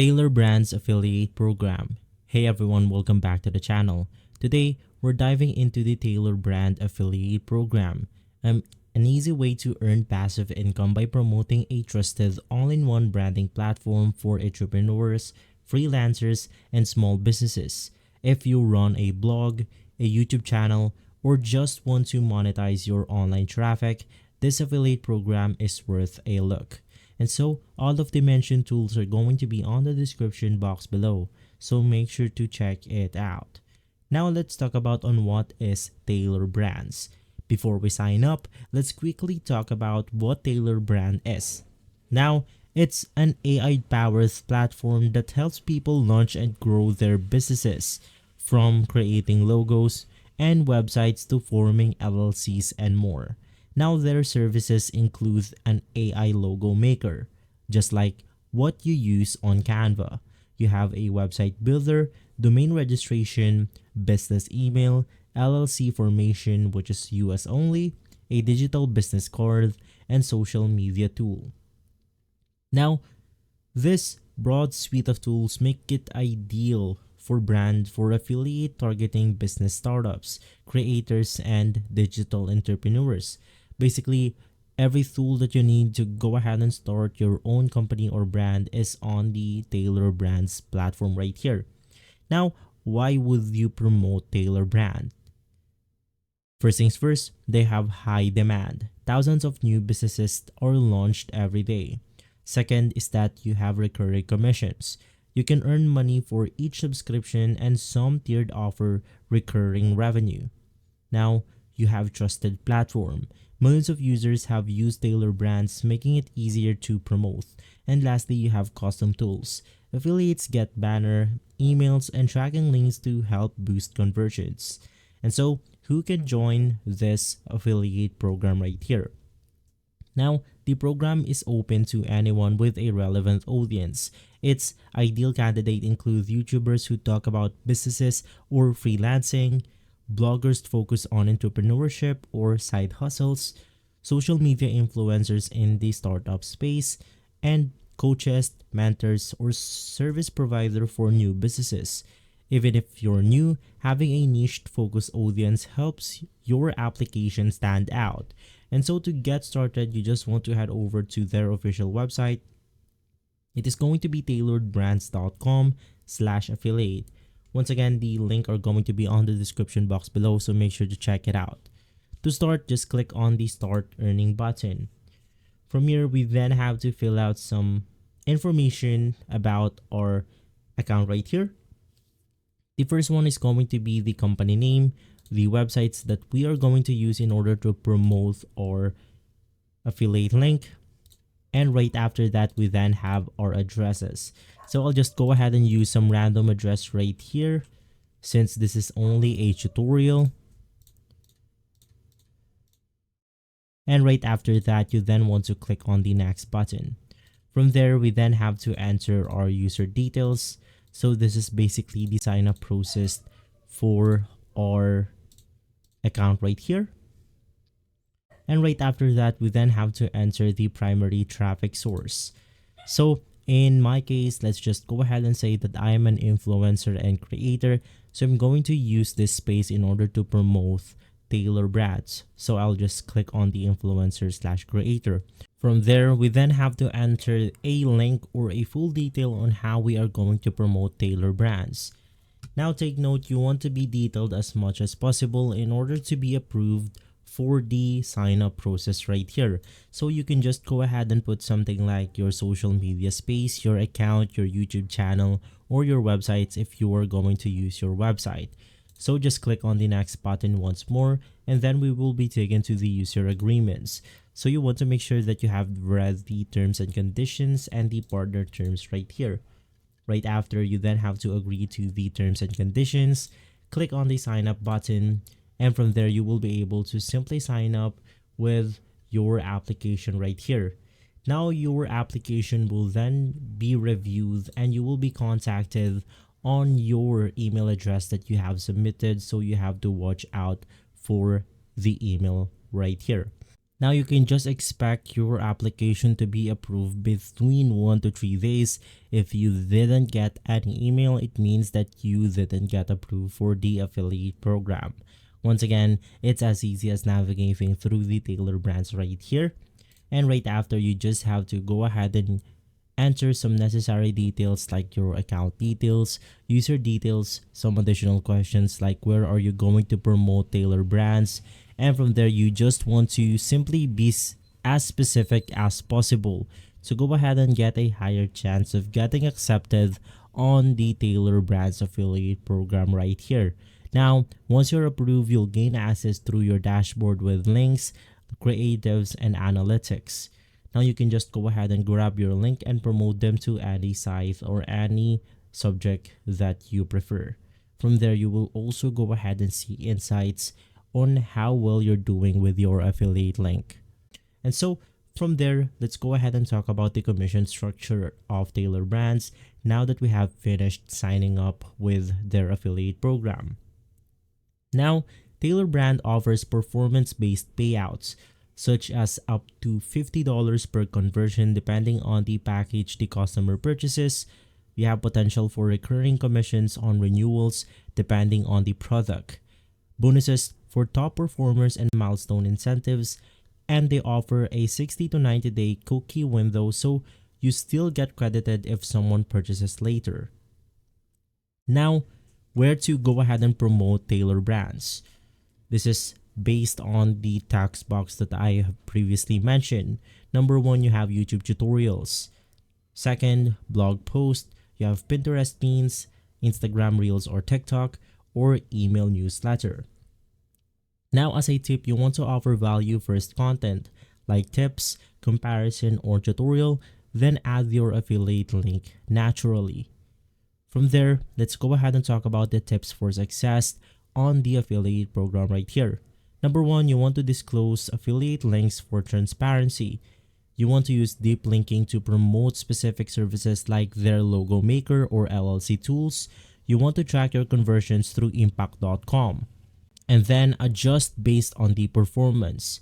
Tailor Brands Affiliate Program. Hey everyone, welcome back to the channel. Today, we're diving into the Tailor Brand Affiliate Program, an easy way to earn passive income by promoting a trusted all-in-one branding platform for entrepreneurs, freelancers, and small businesses. If you run a blog, a YouTube channel, or just want to monetize your online traffic, this affiliate program is worth a look. And so all of the mentioned tools are going to be on the description box below, so make sure to check it out. Now let's talk about on what is Tailor Brands. Before we sign up, let's quickly talk about what Tailor Brand is. Now, it's an AI-powered platform that helps people launch and grow their businesses, from creating logos and websites to forming LLCs and more. Now their services include an AI logo maker, just like what you use on Canva. You have a website builder, domain registration, business email, LLC formation, which is US only, a digital business card, and social media tool. Now, this broad suite of tools make it ideal for affiliate targeting business startups, creators, and digital entrepreneurs. Basically, every tool that you need to go ahead and start your own company or brand is on the Tailor Brands platform right here. Now, why would you promote Tailor Brand? First things first, they have high demand. Thousands of new businesses are launched every day. Second is that you have recurring commissions. You can earn money for each subscription, and some tiered offer recurring revenue. Now, you have trusted platform. Millions of users have used Tailor Brands, making it easier to promote. And lastly, you have custom tools. Affiliates get banner, emails, and tracking links to help boost conversions. And so, who can join this affiliate program right here? Now, the program is open to anyone with a relevant audience. Its ideal candidate includes YouTubers who talk about businesses or freelancing, bloggers focus on entrepreneurship or side hustles, social media influencers in the startup space, and coaches, mentors, or service provider for new businesses. Even if you're new, having a niche focused audience helps your application stand out. And so to get started, you just want to head over to their official website. It is going to be tailoredbrands.com/affiliate. Once again, the link are going to be on the description box below, so make sure to check it out. To start, just click on the Start Earning button. From here, we then have to fill out some information about our account right here. The first one is going to be the company name, the websites that we are going to use in order to promote our affiliate link. And right after that, we then have our addresses. So I'll just go ahead and use some random address right here, since this is only a tutorial. And right after that, you then want to click on the next button. From there, we then have to enter our user details. So this is basically the sign up process for our account right here. And right after that, we then have to enter the primary traffic source. So in my case, let's just go ahead and say that I am an influencer and creator. So I'm going to use this space in order to promote Tailor Brands. So I'll just click on the influencer/creator. From there, we then have to enter a link or a full detail on how we are going to promote Tailor Brands. Now take note, you want to be detailed as much as possible in order to be approved for the sign up process right here. So you can just go ahead and put something like your social media space, your account, your YouTube channel, or your websites if you are going to use your website. So just click on the next button once more, and then we will be taken to the user agreements. So you want to make sure that you have read the terms and conditions and the partner terms right here. Right after, you then have to agree to the terms and conditions, click on the sign up button, and from there you will be able to simply sign up with your application right here. Now your application will then be reviewed and you will be contacted on your email address that you have submitted, so you have to watch out for the email right here. Now you can just expect your application to be approved between 1 to 3 days. If you didn't get any email, it means that you didn't get approved for the affiliate program. Once again, it's as easy as navigating through the Tailor brands right here. And right after, you just have to go ahead and enter some necessary details like your account details, user details, some additional questions like where are you going to promote Tailor brands, and from there you just want to simply be as specific as possible to go ahead and get a higher chance of getting accepted on the Tailor brands affiliate program right here. Now, once you're approved, you'll gain access through your dashboard with links, creatives, and analytics. Now you can just go ahead and grab your link and promote them to any site or any subject that you prefer. From there, you will also go ahead and see insights on how well you're doing with your affiliate link. And so from there, let's go ahead and talk about the commission structure of Tailor brands now that we have finished signing up with their affiliate program. Now, Tailor brand offers performance-based payouts such as up to $50 per conversion depending on the package the customer purchases. We have potential for recurring commissions on renewals depending on the product, bonuses for top performers and milestone incentives, and they offer a 60 to 90 day cookie window so you still get credited if someone purchases later. Now, where to go ahead and promote Tailor brands. This is based on the text box that I have previously mentioned. Number one, you have YouTube tutorials. Second, blog post. You have Pinterest pins, Instagram Reels or TikTok, or email newsletter. Now, as a tip, you want to offer value first content like tips, comparison, or tutorial, then add your affiliate link naturally. From there, let's go ahead and talk about the tips for success on the affiliate program right here. Number one, you want to disclose affiliate links for transparency. You want to use deep linking to promote specific services like their logo maker or LLC tools. You want to track your conversions through impact.com and then adjust based on the performance.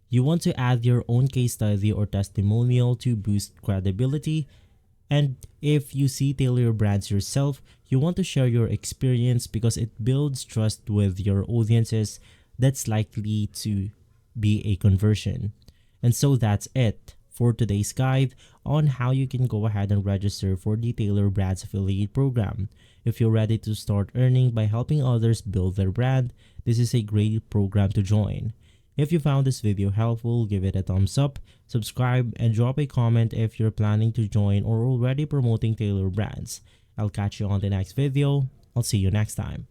You want to add your own case study or testimonial to boost credibility. And if you see Tailor brands yourself, you want to share your experience because it builds trust with your audiences. That's likely to be a conversion. And so that's it for today's guide on how you can go ahead and register for the Tailor Brands Affiliate Program. If you're ready to start earning by helping others build their brand, this is a great program to join. If you found this video helpful, give it a thumbs up, subscribe, and drop a comment if you're planning to join or already promoting Tailor brands. I'll catch you on the next video. I'll see you next time.